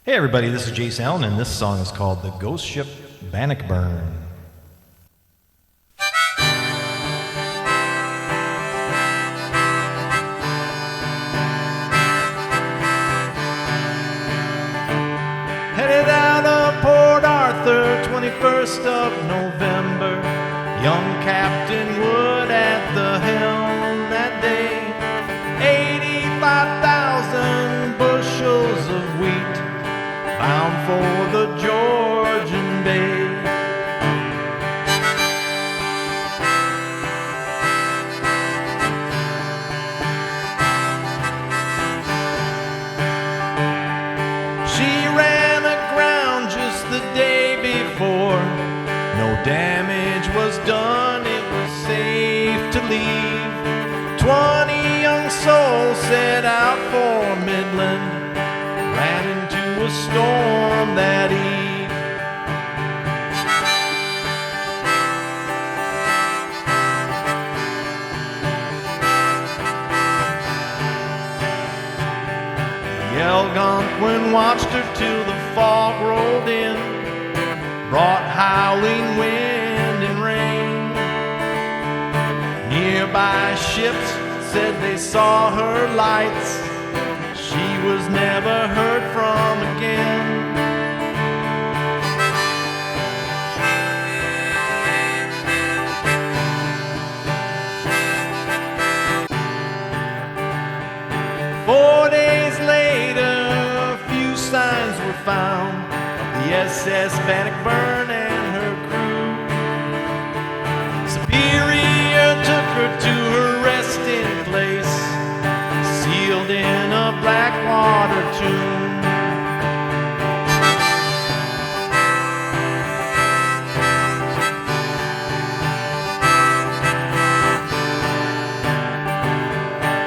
Hey everybody, this is Jayce Allan, and this song is called The Ghost Ship Bannockburn. Headed out of Port Arthur, 21st of November. Young Captain Wood at the helm that day. 85,000 bushels of wheat bound for the Georgian Bay. She ran aground just the day before. No damage was done, it was safe to leave. 20 young souls set out for Midland, ran into a storm that eve. The Algonquin watched her till the fog rolled in, brought howling wind and rain. Nearby ships said they saw her lights. She was never heard from again. Four days later, a few signs were found of the SS Bannockburn and her crew. Superior took her to her resting place, sealed in a Blackwater tomb.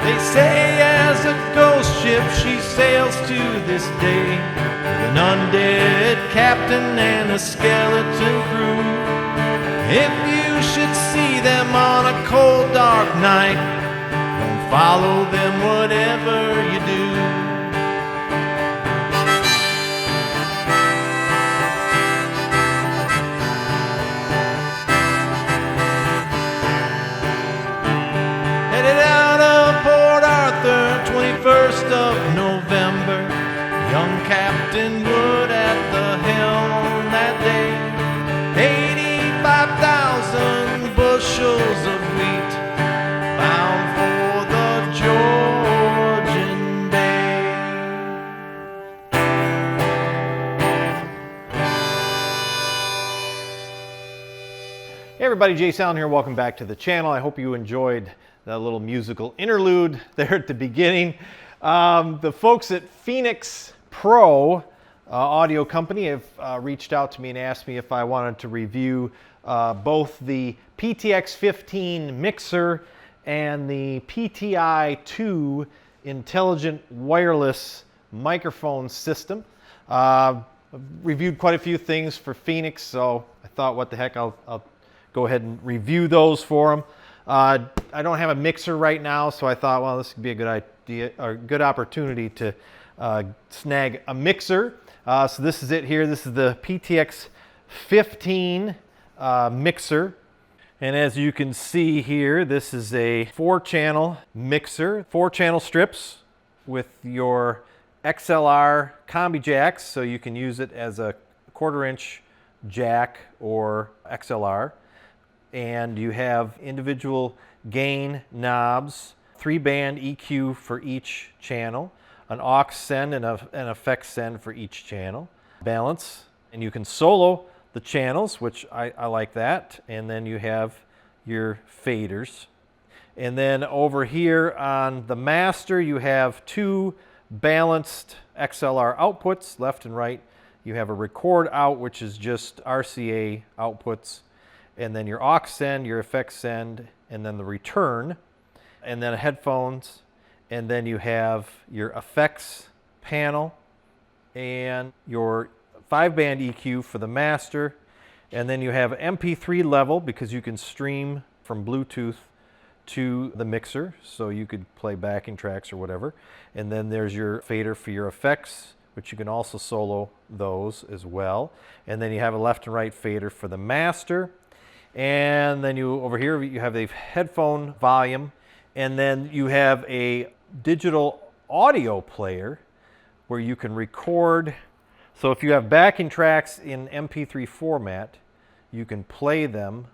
They say as a ghost ship she sails to this day, with an undead captain and a skeleton crew. If you should see them on a cold dark night, don't follow them whatever you do. Headed out of Port Arthur, 21st of November. Young Captain Wood at the helm that day. 85,000 bushels of wheat bound for the Georgian Bay. Hey everybody, Jayce Allan here. Welcome back to the channel. I hope you enjoyed that little musical interlude there at the beginning. The folks at Phenyx Pro audio company have reached out to me and asked me if I wanted to review both the PTX 15 mixer and the PTI-2 intelligent wireless microphone system. I've reviewed quite a few things for Phenyx, so I thought, what the heck, I'll go ahead and review those for them. I don't have a mixer right now, so I thought, well, this could be a good idea, or a good opportunity to snag a mixer. So this is it here. This is the PTX 15 mixer. And as you can see here, this is a 4-channel mixer, 4-channel strips with your XLR combi jacks, so you can use it as a 1/4-inch jack or XLR. And you have individual gain knobs, 3-band EQ for each channel, an aux send and an effects send for each channel, balance, and you can solo the channels, which I like that. And then you have your faders. And then over here on the master, you have 2 balanced XLR outputs, left and right. You have a record out, which is just RCA outputs, and then your aux send, your effects send, and then the return, and then headphones, and then you have your effects panel and your 5-band EQ for the master, and then you have MP3 level because you can stream from Bluetooth to the mixer, so you could play backing tracks or whatever. And then there's your fader for your effects, which you can also solo those as well. And then you have a left and right fader for the master. And then over here you have a headphone volume, and then you have a digital audio player where you can record. So if you have backing tracks in MP3 format, you can play them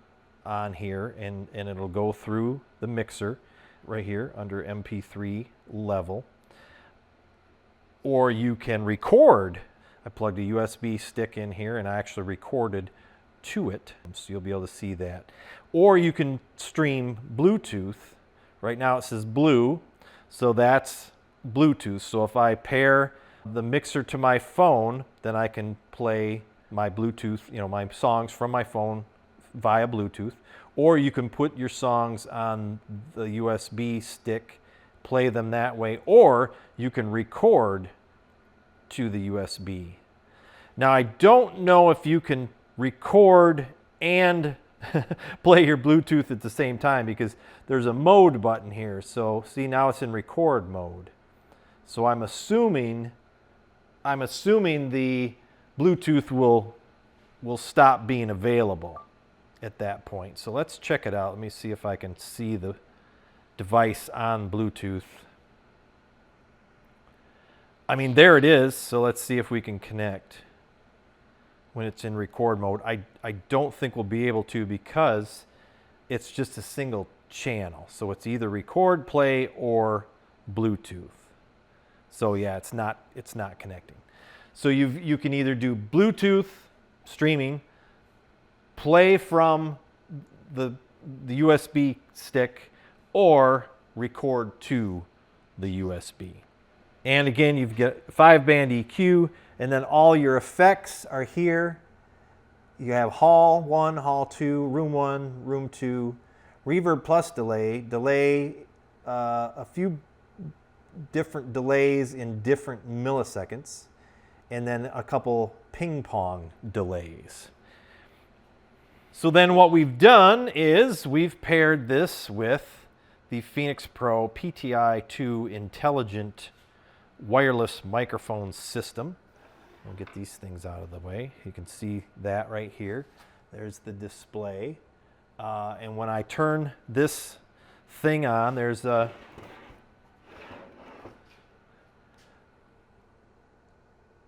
on here, and it'll go through the mixer right here under MP3 level. Or you can record. I plugged a USB stick in here and I actually recorded to it, so you'll be able to see that. Or you can stream Bluetooth. Right now it says blue, so that's Bluetooth. So if I pair the mixer to my phone, then I can play my Bluetooth, my songs from my phone via Bluetooth. Or you can put your songs on the USB stick, play them that way, or you can record to the USB. Now I don't know if you can record and play your Bluetooth at the same time, because there's a mode button here. So see, now it's in record mode. So I'm assuming the Bluetooth will stop being available at that point. So let's check it out. Let me see if I can see the device on Bluetooth. I mean, there it is. So let's see if we can connect when it's in record mode. I don't think we'll be able to, because it's just a single channel. So it's either record, play, or Bluetooth. So yeah, it's not connecting. So you can either do Bluetooth streaming, play from the USB stick, or record to the USB. And again, you've got 5-band EQ, and then all your effects are here. You have Hall 1, Hall 2, Room 1, Room 2, Reverb plus delay, a few different delays in different milliseconds, and then a couple ping pong delays. So then what we've done is we've paired this with the Phenyx Pro PTI 2 intelligent wireless microphone system. We'll get these things out of the way. You can see that right here. There's the display. And when I turn this thing on, there's a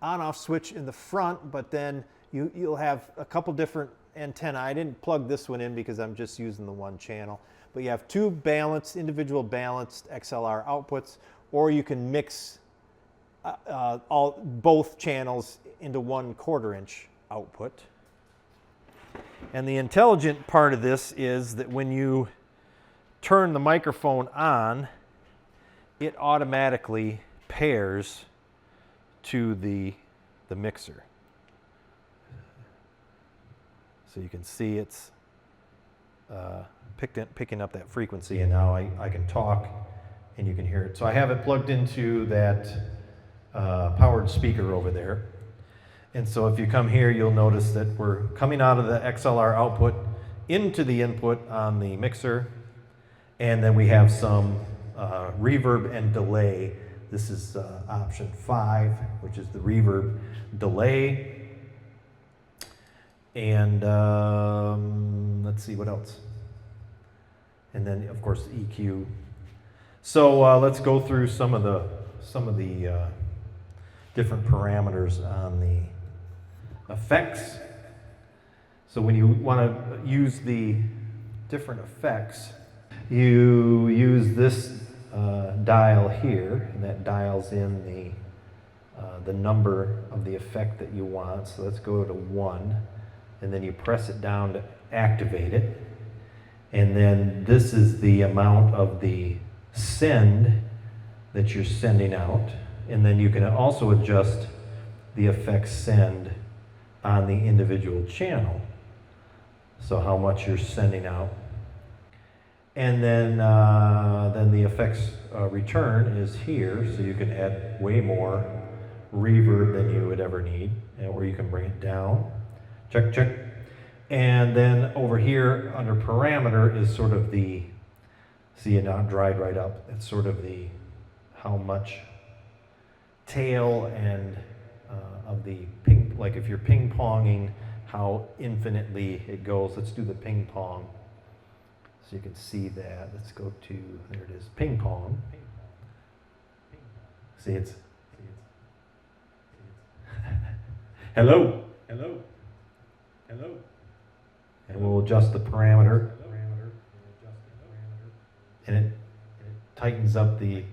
on-off switch in the front, but then you'll have a couple different antennae. I didn't plug this one in because I'm just using the one channel. But you have two individual balanced XLR outputs, or you can mix both channels into 1/4 inch output. And the intelligent part of this is that when you turn the microphone on, it automatically pairs to the mixer. So you can see it's picking up that frequency, and now I can talk and you can hear it. So I have it plugged into that powered speaker over there. And so if you come here, you'll notice that we're coming out of the XLR output into the input on the mixer. And then we have some reverb and delay. This is option 5, which is the reverb delay. And let's see what else. And then of course EQ. So let's go through some of the different parameters on the effects. So when you want to use the different effects, you use this dial here, and that dials in the number of the effect that you want. So let's go to 1, and then you press it down to activate it. And then this is the amount of the send that you're sending out. And then you can also adjust the effects send on the individual channel. So how much you're sending out. And then the effects return is here, so you can add way more reverb than you would ever need, or you can bring it down. Check, check. And then over here under parameter is sort of the, see it now dried right up, it's sort of the how much tail and of the ping, like if you're ping ponging, how infinitely it goes. Let's do the ping pong. So you can see that. Let's go to, there it is, ping pong. See, it's hello. Hello. Hello. And we'll adjust the parameter. And it tightens up the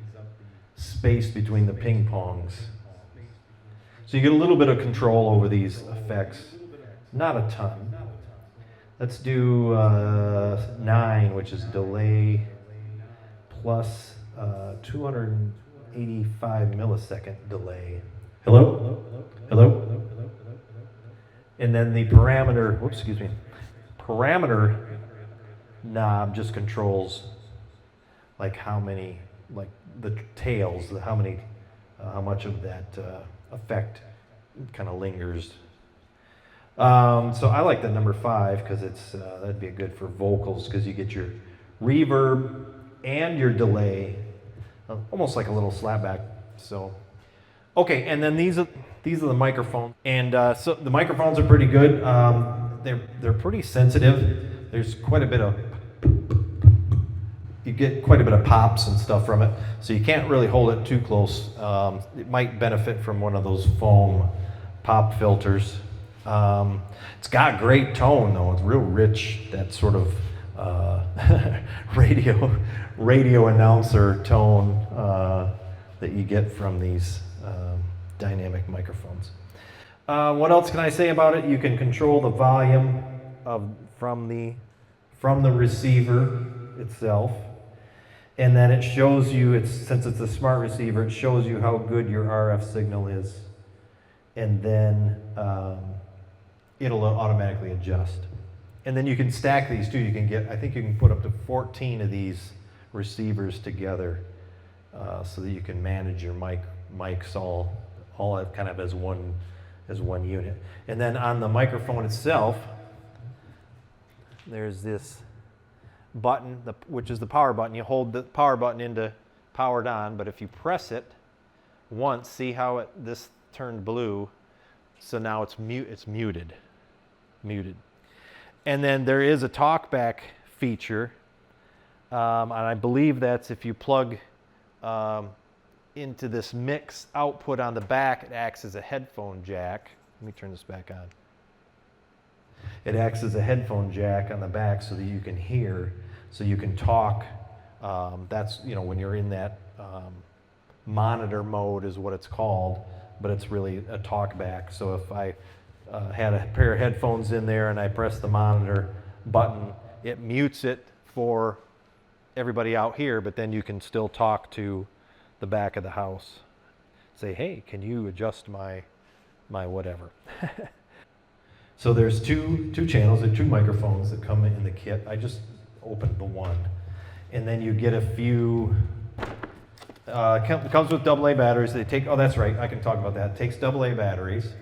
space between the ping pongs. So you get a little bit of control over these effects. Not a ton. Let's do 9, which is delay plus 285 millisecond delay. Hello? Hello? And then the parameter, whoops, excuse me, parameter knob just controls like how many, like the tails, how many, how much of that effect kind of lingers. So I like the number 5 because it's that'd be good for vocals because you get your reverb and your delay, almost like a little slapback. So, okay, and then these are the microphones, and so the microphones are pretty good. They're pretty sensitive. There's quite a bit of, you get quite a bit of pops and stuff from it, so you can't really hold it too close. It might benefit from one of those foam pop filters. It's got great tone though. It's real rich, that sort of radio announcer tone that you get from these dynamic microphones. What else can I say about it? You can control the volume from the receiver itself, and then it shows you, since it's a smart receiver, it shows you how good your RF signal is, and then it'll automatically adjust. And then you can stack these too. You can get, I think you can put up to 14 of these receivers together so that you can manage your mics all kind of as one unit. And then on the microphone itself, there's this button, which is the power button. You hold the power button into powered on, but if you press it once, see how this turned blue? So now it's muted. And then there is a talkback feature, and I believe that's if you plug into this mix output on the back, it acts as a headphone jack. Let me turn this back on. It acts as a headphone jack on the back so that you can hear, so you can talk. That's, when you're in that monitor mode is what it's called, but it's really a talkback. So if I had a pair of headphones in there and I press the monitor button, it mutes it for everybody out here, but then you can still talk to the back of the house. Say, hey, can you adjust my whatever? So there's two channels and 2 microphones that come in the kit. I just opened the one. And then you get a few, it comes with AA batteries. They take, oh, that's right, I can talk about that. It takes AA batteries.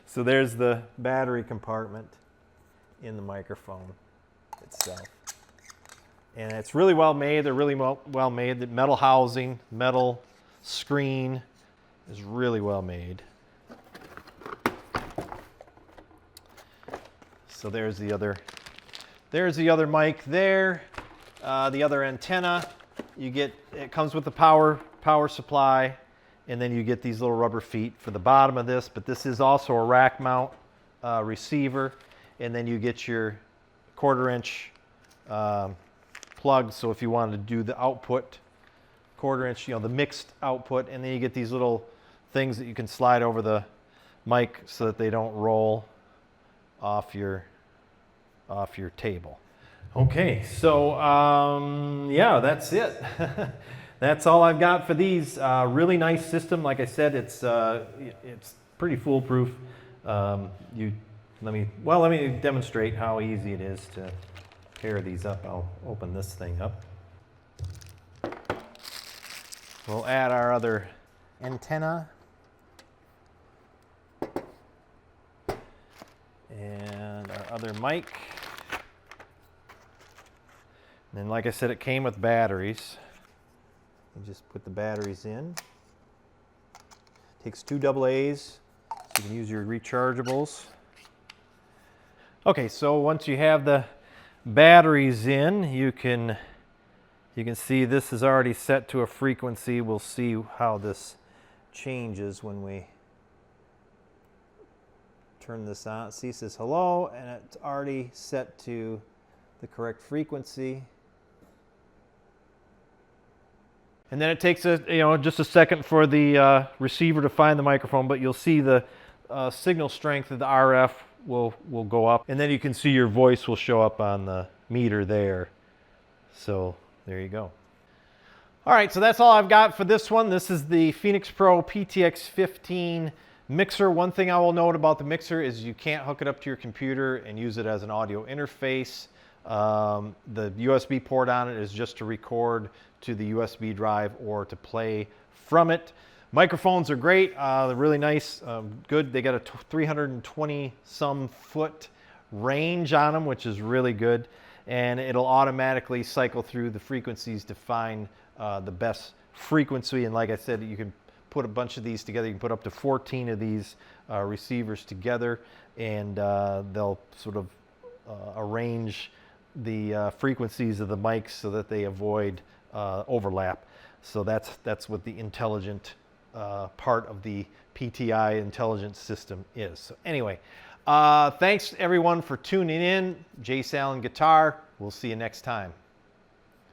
So there's the battery compartment in the microphone itself. And it's really well made. They're really well made. The metal housing, metal screen is really well made. So there's the other mic there. The other antenna, it comes with the power supply, and then you get these little rubber feet for the bottom of this, but this is also a rack mount receiver, and then you get your 1/4 inch plug, so if you wanted to do the output 1/4 inch, the mixed output, and then you get these little things that you can slide over the mic so that they don't roll off your table. Okay, so yeah, that's it. That's all I've got for these. Really nice system. Like I said, it's pretty foolproof. Let me demonstrate how easy it is to pair these up. I'll open this thing up. We'll add our other antenna. And our other mic. And then, like I said, it came with batteries. You just put the batteries in. Takes 2 AA's, You can use your rechargeables. Okay, so once you have the batteries in, you can see this is already set to a frequency. We'll see how this changes when we turn this on. See, it says hello, and it's already set to the correct frequency. And then it takes just a second for the receiver to find the microphone, but you'll see the signal strength of the RF will go up, and then you can see your voice will show up on the meter there. So there you go. All right, so that's all I've got for this one. This is the Phenyx Pro PTX 15 mixer. One thing I will note about the mixer is you can't hook it up to your computer and use it as an audio interface. The USB port on it is just to record to the USB drive or to play from it. Microphones are great. They're really nice, good. They got a 320 some foot range on them, which is really good. And it'll automatically cycle through the frequencies to find the best frequency. And like I said, you can put a bunch of these together. You can put up to 14 of these receivers together, and they'll sort of arrange the frequencies of the mics so that they avoid overlap. So that's what the intelligent part of the PTI intelligence system is. So anyway, thanks everyone for tuning in. Jayce, Allan Guitar. We'll see you next time.